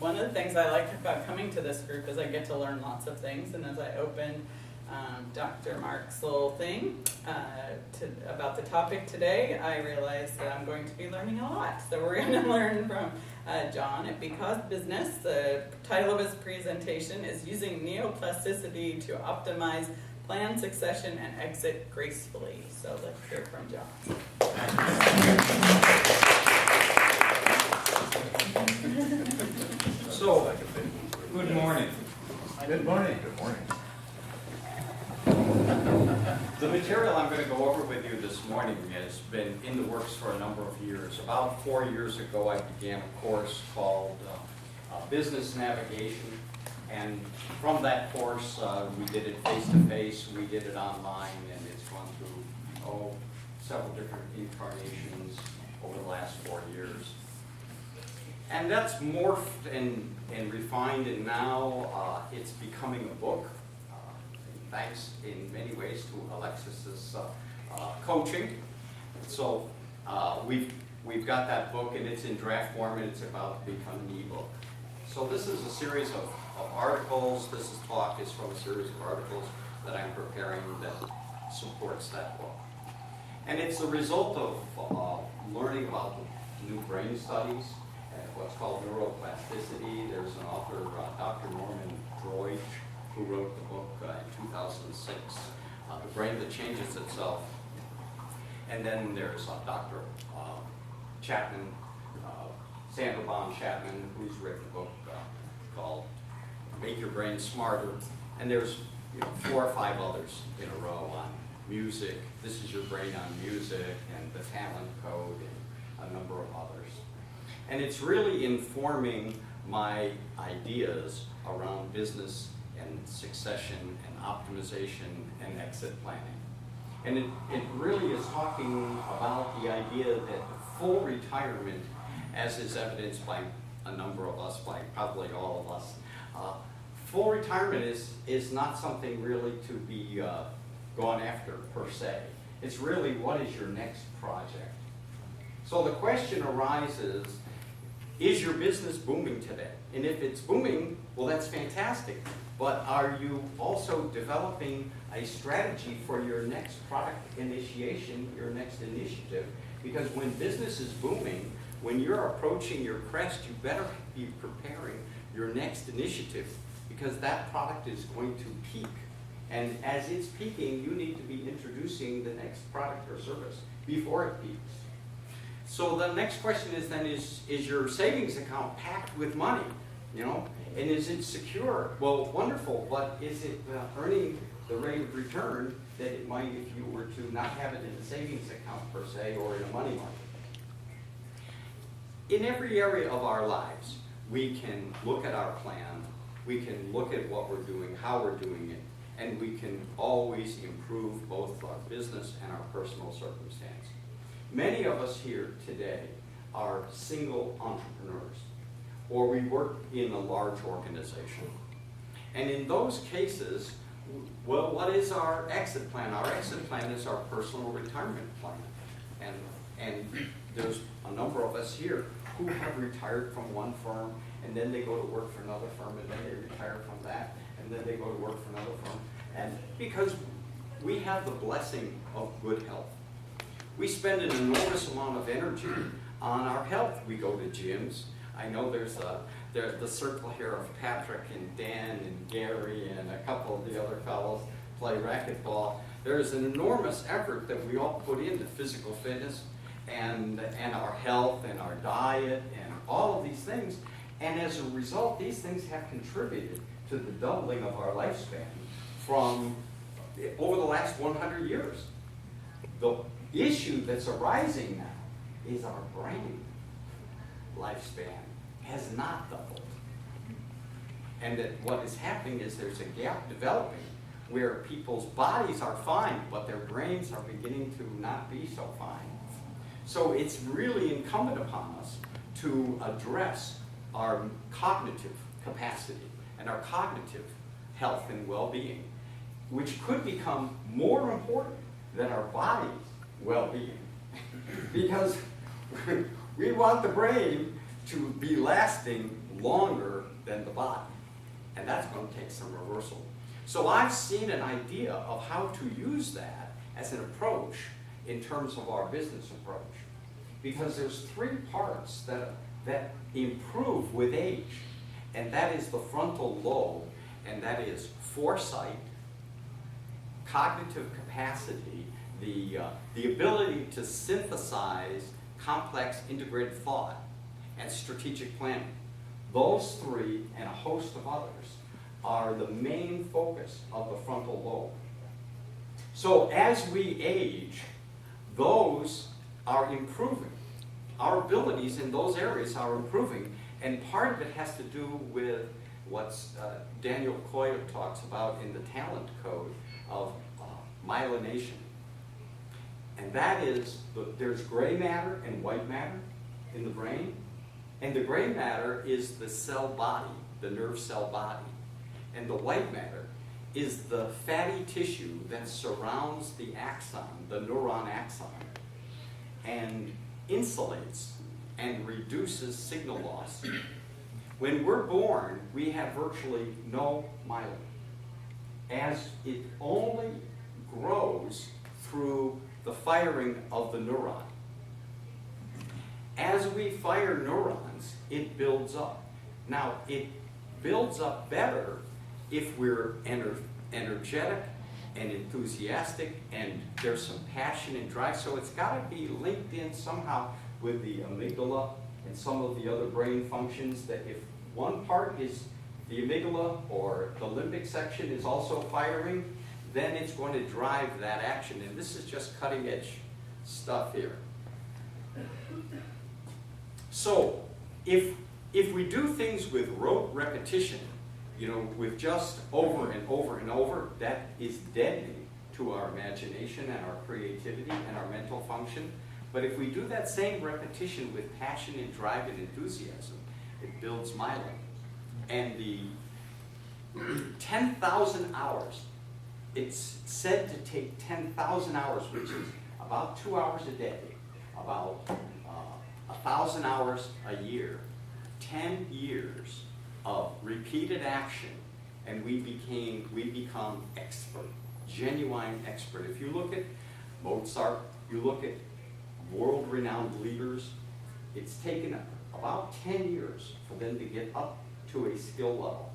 one of the things I like about coming to this group is I get to learn lots of things, and as I opened Dr. Mark's little thing about the topic today, I realized that I'm going to be learning a lot. So we're going to learn from John at Because Business. The title of his presentation is Using Neuroplasticity to Optimize Plan Succession and Exit Gracefully. So let's hear from John. So, good morning. Good morning. Good morning. The material I'm going to go over with you this morning has been in the works for a number of years. About 4 years ago, I began a course called Business Navigation, and from that course, we did it face-to-face, we did it online, and it's gone through several different incarnations over the last 4 years. And that's morphed and refined, and now it's becoming a book. Thanks in many ways to Alexis's coaching. So we've got that book, and it's in draft form, and it's about to become an ebook. So this is a series of articles. This talk is from a series of articles that I'm preparing that supports that book. And it's a result of learning about the new brain studies, what's called neuroplasticity. There's an author, Dr. Norman Droid, who wrote the book in 2006, The Brain That Changes Itself. And then there's Dr. Chapman, Sandra Bond Chapman, who's written a book called Make Your Brain Smarter. And there's 4 or 5 others in a row on music. This is Your Brain on Music, and The Talent Code, and a number of others. And it's really informing my ideas around business and succession and optimization and exit planning. And it really is talking about the idea that full retirement, as is evidenced by a number of us, by probably all of us, full retirement is not something really to be gone after per se. It's really, what is your next project? So the question arises, is your business booming today? And if it's booming, well, that's fantastic. But are you also developing a strategy for your next product initiation, your next initiative? Because when business is booming, when you're approaching your crest, you better be preparing your next initiative, because that product is going to peak. And as it's peaking, you need to be introducing the next product or service before it peaks. So the next question is then, is your savings account packed with money? And is it secure? Well, wonderful, but is it earning the rate of return that it might if you were to not have it in a savings account per se, or in a money market? In every area of our lives, we can look at our plan, we can look at what we're doing, how we're doing it, and we can always improve both our business and our personal circumstance. Many of us here today are single entrepreneurs, or we work in a large organization. And in those cases, well, what is our exit plan? Our exit plan is our personal retirement plan. And there's a number of us here who have retired from one firm, and then they go to work for another firm, and then they retire from that, and then they go to work for another firm. And because we have the blessing of good health. We spend an enormous amount of energy on our health. We go to gyms. I know there's the circle here of Patrick and Dan and Gary and a couple of the other fellows play racquetball. There's an enormous effort that we all put into physical fitness and our health and our diet and all of these things. And as a result, these things have contributed to the doubling of our lifespan from over the last 100 years. The issue that's arising now is our brain lifespan has not doubled. And that what is happening is there's a gap developing where people's bodies are fine, but their brains are beginning to not be so fine. So it's really incumbent upon us to address our cognitive capacity and our cognitive health and well-being, which could become more important than our body's well-being. Because we want the brain to be lasting longer than the body. And that's going to take some reversal. So I've seen an idea of how to use that as an approach in terms of our business approach. Because there's three parts that improve with age. And that is the frontal lobe, and that is foresight, cognitive capacity, the ability to synthesize complex integrated thought, and strategic planning. Those three and a host of others are the main focus of the frontal lobe. So as we age, those are improving. Our abilities in those areas are improving, and part of it has to do with what Daniel Coyle talks about in the talent code of myelination. And that is, there's gray matter and white matter in the brain, and the gray matter is the cell body, the nerve cell body, and the white matter is the fatty tissue that surrounds the axon, the neuron axon, and insulates and reduces signal loss. When we're born, we have virtually no myelin, as it only grows through the firing of the neuron. As we fire neurons, it builds up. Now, it builds up better if we're energetic and enthusiastic, and there's some passion and drive. So it's got to be linked in somehow with the amygdala and some of the other brain functions, that if one part is the amygdala or the limbic section is also firing, then it's going to drive that action. And this is just cutting edge stuff here. So if we do things with rote repetition, with just over and over and over, that is deadening to our imagination and our creativity and our mental function. But if we do that same repetition with passion and drive and enthusiasm, it builds myelin. And the 10,000 hours, it's said to take 10,000 hours, which is about 2 hours a day, about 1,000 hours a year, 10 years of repeated action, and we become expert, genuine expert. If you look at Mozart, you look at world-renowned leaders, it's taken about 10 years for them to get up to a skill level.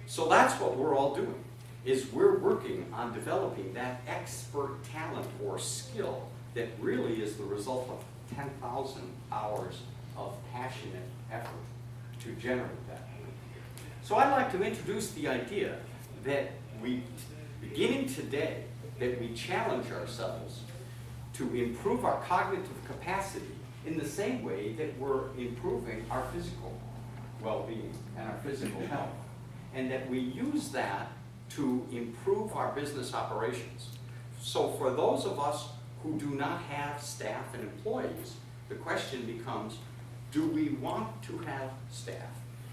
So that's what we're all doing, is we're working on developing that expert talent or skill that really is the result of 10,000 hours of passionate effort to generate that. So I'd like to introduce the idea that beginning today, that we challenge ourselves to improve our cognitive capacity in the same way that we're improving our physical well-being and our physical health, and that we use that to improve our business operations. So for those of us who do not have staff and employees, the question becomes, do we want to have staff?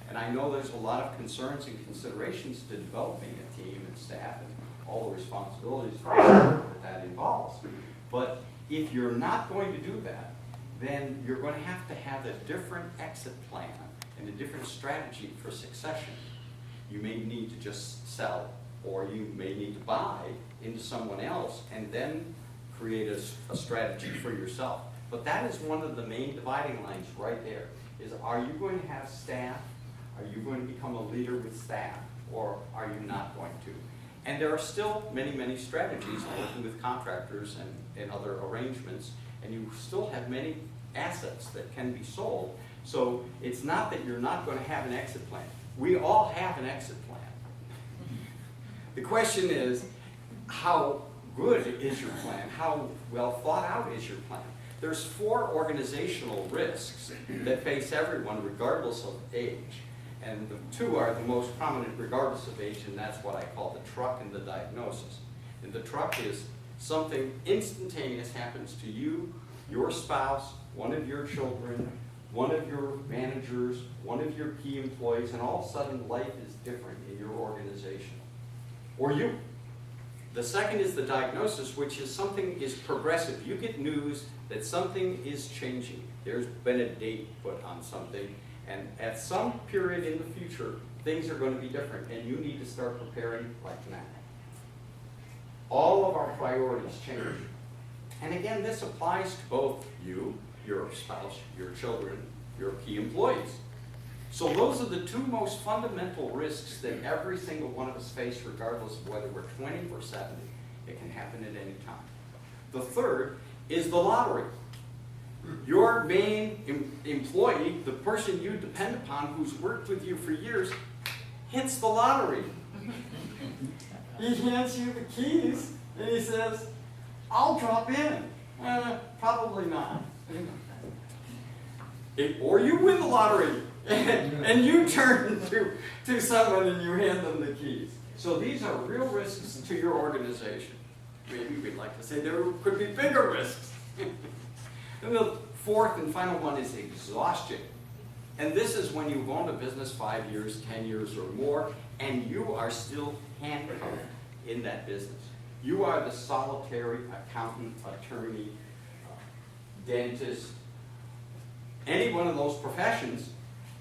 And I know there's a lot of concerns and considerations to developing a team and staff and all the responsibilities that involves. But if you're not going to do that, then you're going to have a different exit plan and a different strategy for succession. You may need to just sell, or you may need to buy into someone else and then create a strategy for yourself. But that is one of the main dividing lines right there, is are you going to have staff? Are you going to become a leader with staff? Or are you not going to? And there are still many, many strategies working with contractors and other arrangements, and you still have many assets that can be sold. So it's not that you're not going to have an exit plan. We all have an exit plan. The question is, how good is your plan? How well thought out is your plan? There's 4 organizational risks that face everyone regardless of age. And the 2 are the most prominent regardless of age, and that's what I call the truck and the diagnosis. And the truck is something instantaneous happens to you, your spouse, one of your children, one of your managers, one of your key employees, and all of a sudden life is different in your organization. Or you. The second is the diagnosis, which is something is progressive. You get news that something is changing. There's been a date put on something, And at some period in the future, things are going to be different, and you need to start preparing like now. All of our priorities change. And again, this applies to both you, your spouse, your children, your key employees. So those are the two most fundamental risks that every single one of us face, regardless of whether we're 20 or 70. It can happen at any time. The third is the lottery. Your main employee, the person you depend upon, who's worked with you for years, hits the lottery. He hands you the keys, and he says, I'll drop in. Probably not. Or you win the lottery, and you turn to someone and you hand them the keys. So these are real risks to your organization. Maybe we'd like to say there could be bigger risks. And the fourth and final one is exhaustion. And this is when you've owned a business 5 years, 10 years or more, and you are still handcuffed in that business. You are the solitary accountant, attorney, dentist, any one of those professions,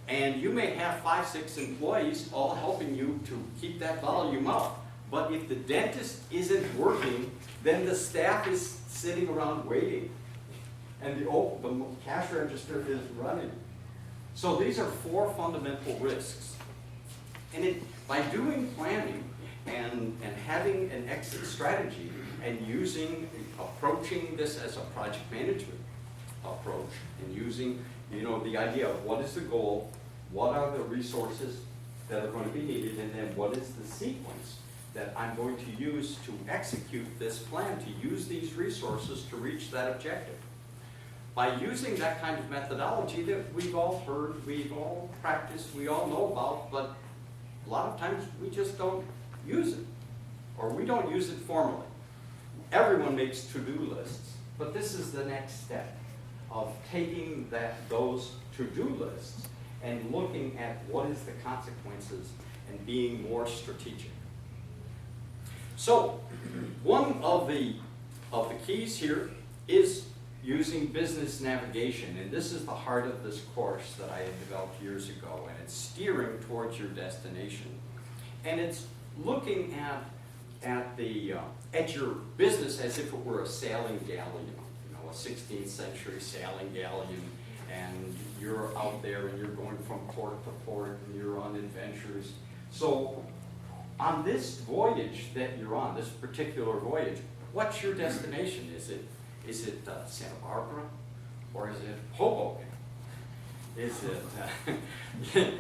and you may have 5, 6 employees all helping you to keep that volume up. But if the dentist isn't working, then the staff is sitting around waiting. And the cash register is running. So these are 4 fundamental risks. And by doing planning and having an exit strategy and approaching this as a project management approach, and using, the idea of what is the goal, what are the resources that are going to be needed, and then what is the sequence that I'm going to use to execute this plan, to use these resources to reach that objective. By using that kind of methodology that we've all heard, we've all practiced, we all know about, but a lot of times we just don't use it, or we don't use it formally. Everyone makes to-do lists, but this is the next step of taking those to-do lists and looking at what is the consequences and being more strategic. So, one of the keys here is using business navigation, and this is the heart of this course that I had developed years ago, and it's steering towards your destination. And it's looking at your business as if it were a sailing galleon, a 16th century sailing galleon, and you're out there and you're going from port to port and you're on adventures. So on this voyage that you're on, this particular voyage, what's your destination? Is it Santa Barbara, or is it Hoboken? Is it,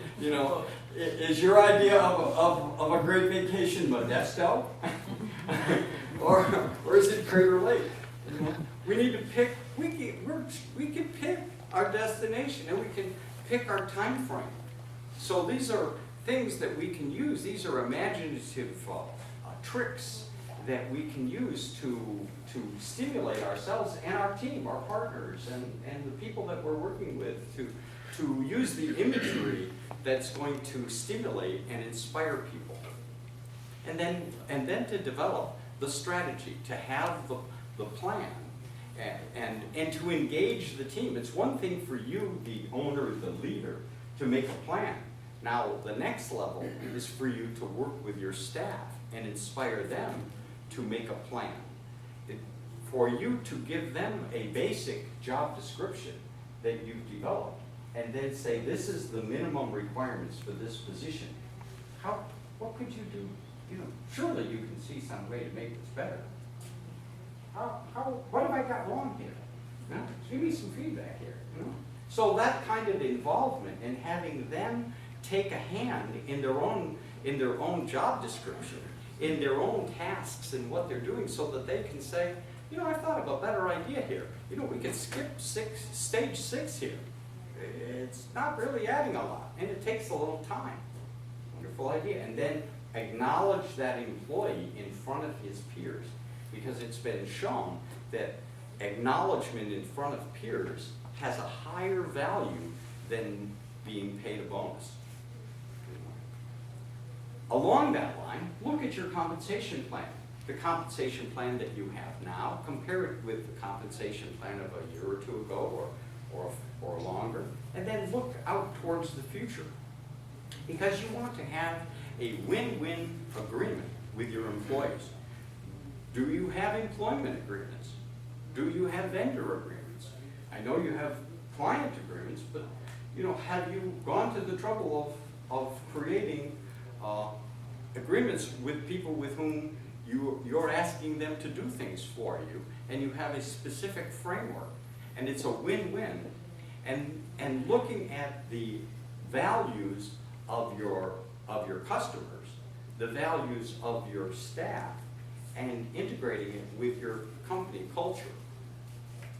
is your idea of a great vacation Modesto? or is it Crater Lake? We need to pick, we can pick our destination, and we can pick our time frame. So these are things that we can use. These are imaginative tricks that we can use to stimulate ourselves and our team, our partners, and the people that we're working with to use the imagery that's going to stimulate and inspire people. And then to develop the strategy, to have the plan, and to engage the team. It's one thing for you, the owner, the leader, to make a plan. Now, the next level is for you to work with your staff and inspire them to make a plan. For you to give them a basic job description that you've developed, and then say, this is the minimum requirements for this position. What could you do? Surely you can see some way to make this better. What have I got wrong here? Give me some feedback here. So that kind of involvement and having them take a hand in their own job description, in their own tasks and what they're doing, so that they can say, I thought of a better idea here. We could skip stage 6 here. It's not really adding a lot, and it takes a little time. Wonderful idea. And then acknowledge that employee in front of his peers, because it's been shown that acknowledgement in front of peers has a higher value than being paid a bonus. Along that line, look at your compensation plan. The compensation plan that you have now, compare it with the compensation plan of a year or two ago, or longer. And then look out towards the future, because you want to have a win-win agreement with your employees. Do you have employment agreements? Do you have vendor agreements? I know you have client agreements, but have you gone to the trouble of creating agreements with people with whom you're asking them to do things for you, and you have a specific framework, and it's a win-win, and looking at the values of your customers, the values of your staff, and integrating it with your company culture.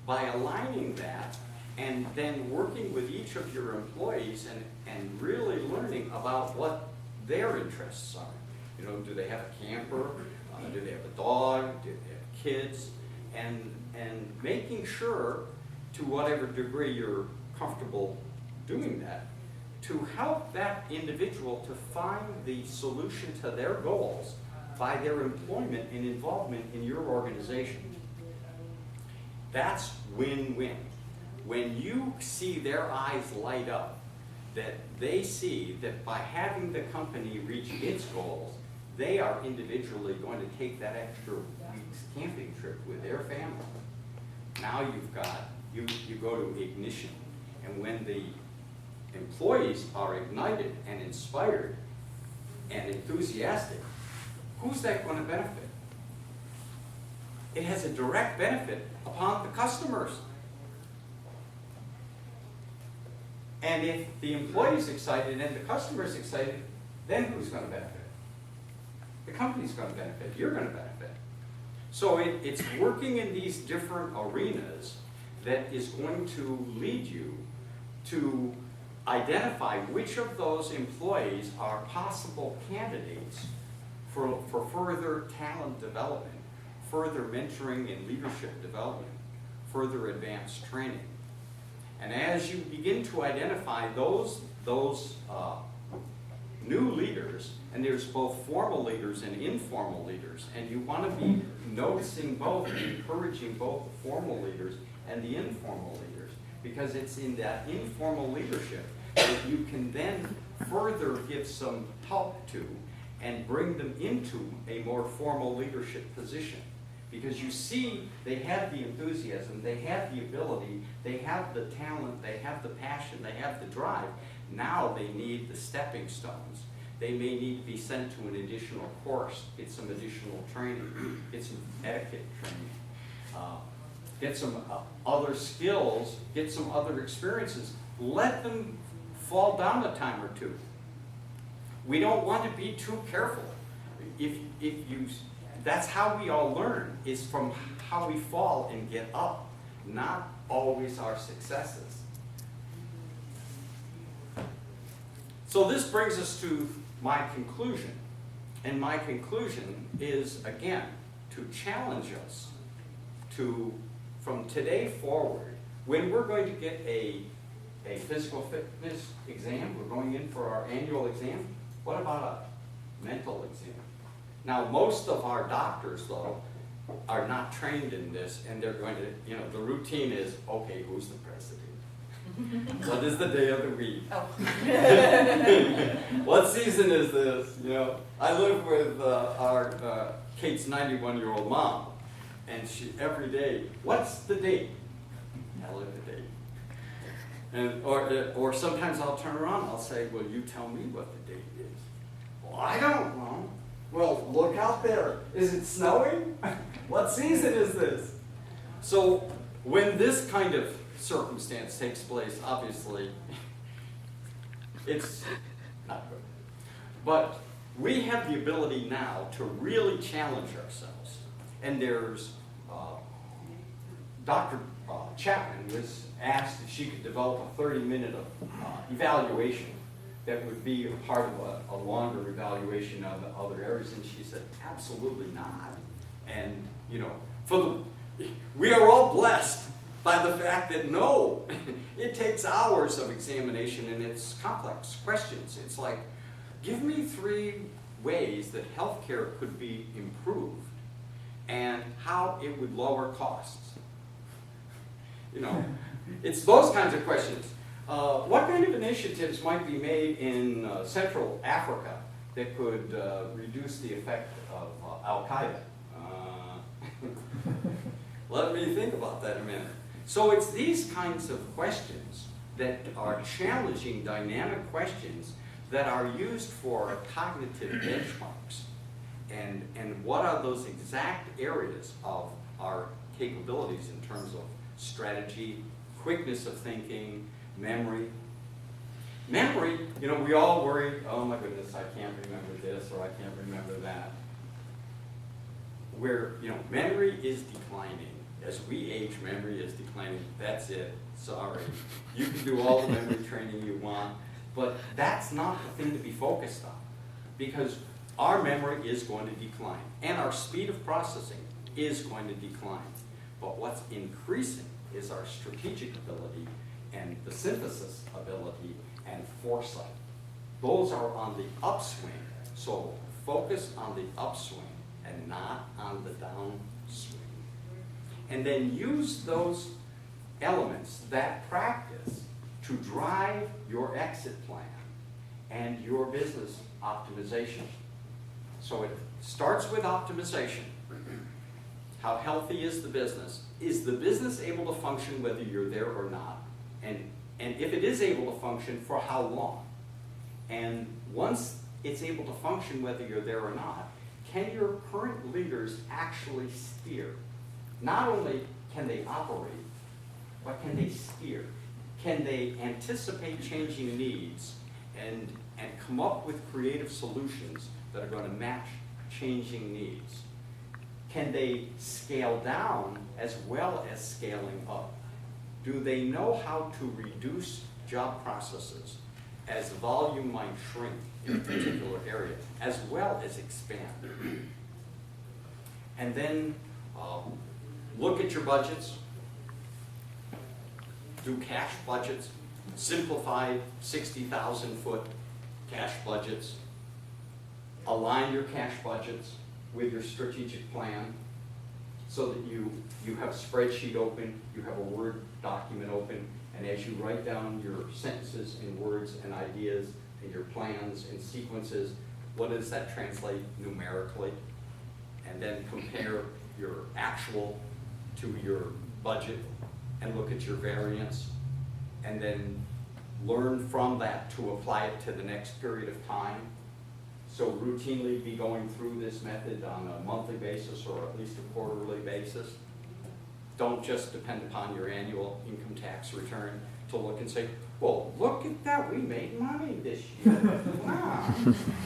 By aligning that, and then working with each of your employees and really learning about what their interests are. Do they have a camper? Do they have a dog? Do they have kids? And making sure, to whatever degree you're comfortable doing that, to help that individual to find the solution to their goals by their employment and involvement in your organization. That's win-win. When you see their eyes light up, that they see that by having the company reach its goals, they are individually going to take that extra week's camping trip with their family. Now you go to ignition, and when the employees are ignited and inspired and enthusiastic, who's that going to benefit? It has a direct benefit upon the customers. And if the employee's excited and the customer's excited, then who's going to benefit? The company's going to benefit. You're going to benefit. So it's working in these different arenas that is going to lead you to identify which of those employees are possible candidates for further talent development, further mentoring and leadership development, further advanced training. And as you begin to identify those new leaders, and there's both formal leaders and informal leaders, and you want to be noticing both and encouraging both the formal leaders and the informal leaders, because it's in that informal leadership that you can then further give some help to and bring them into a more formal leadership position. Because you see, they have the enthusiasm, they have the ability, they have the talent, they have the passion, they have the drive. Now they need the stepping stones. They may need to be sent to an additional course, get some additional training, get some etiquette training, get some other skills, get some other experiences. Let them fall down a time or two. We don't want to be too careful. That's how we all learn, is from how we fall and get up, not always our successes. So this brings us to my conclusion. And my conclusion is, again, to challenge us to, from today forward, when we're going to get a physical fitness exam, we're going in for our annual exam, what about a mental exam? Now, most of our doctors, though, are not trained in this, and they're going to, the routine is, okay, who's the president? What is the day of the week? Oh. What season is this? I live with our Kate's 91-year-old mom, and she every day, what's the date? Tell her the date. And or sometimes I'll turn around and I'll say, well, you tell me what the date is. Well, I don't know. Well, look out there. Is it snowing? What season is this? So when this kind of circumstance takes place, obviously, it's not good. But we have the ability now to really challenge ourselves. And there's Dr. Chapman was asked if she could develop a 30-minute evaluation that would be a part of a longer evaluation of other areas, and she said, absolutely not. And, we are all blessed by the fact that no, it takes hours of examination, and it's complex questions. It's like, give me 3 ways that healthcare could be improved and how it would lower costs. It's those kinds of questions. What kind of initiatives might be made in Central Africa that could reduce the effect of Al-Qaeda? Let me think about that a minute. So it's these kinds of questions that are challenging, dynamic questions that are used for cognitive benchmarks. And what are those exact areas of our capabilities in terms of strategy, quickness of thinking, memory. Memory, you know, we all worry, oh my goodness, I can't remember this or I can't remember that. Where, you know, memory is declining. As we age, memory is declining. That's it. Sorry. You can do all the memory training you want, but that's not the thing to be focused on, because our memory is going to decline, and our speed of processing is going to decline. But what's increasing is our strategic ability and the synthesis ability and foresight. Those are on the upswing, so focus on the upswing and not on the downswing. And then use those elements, that practice, to drive your exit plan and your business optimization. So it starts with optimization. How healthy is the business? Is the business able to function whether you're there or not? And if it is able to function, for how long? And once it's able to function whether you're there or not, can your current leaders actually steer? Not only can they operate, but can they steer? Can they anticipate changing needs and come up with creative solutions that are going to match changing needs? Can they scale down as well as scaling up? Do they know how to reduce job processes as volume might shrink in a particular area, as well as expand? And then look at your budgets. Do cash budgets, simplified 60,000-foot cash budgets. Align your cash budgets with your strategic plan so that you have a spreadsheet open, you have a Word document open, and as you write down your sentences and words and ideas and your plans and sequences, what does that translate numerically? And then compare your actual to your budget and look at your variance, and then learn from that to apply it to the next period of time. So routinely be going through this method on a monthly basis or at least a quarterly basis. Don't just depend upon your annual income tax return to look and say, well, look at that, we made money this year. Wow.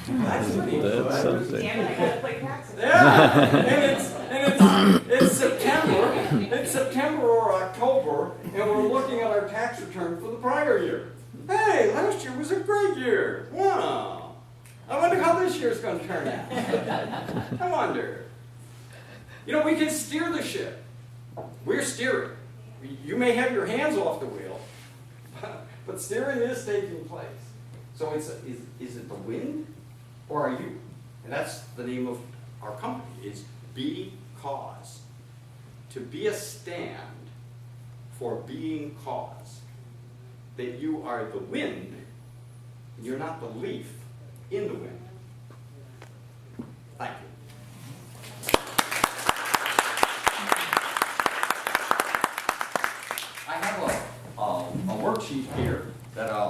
That's pretty good. That's something. Damn it, I gotta play taxes. Yeah, and it's September. It's September or October, and we're looking at our tax return for the prior year. Hey, last year was a great year. Wow. I wonder how this year's going to turn out. I wonder. You know, we can steer the ship. We're steering. You may have your hands off the wheel, but steering is taking place. So is it the wind, or are you? And that's the name of our company, is Be Cause. To be a stand for being cause. That you are the wind, and you're not the leaf in the wind. Thank you.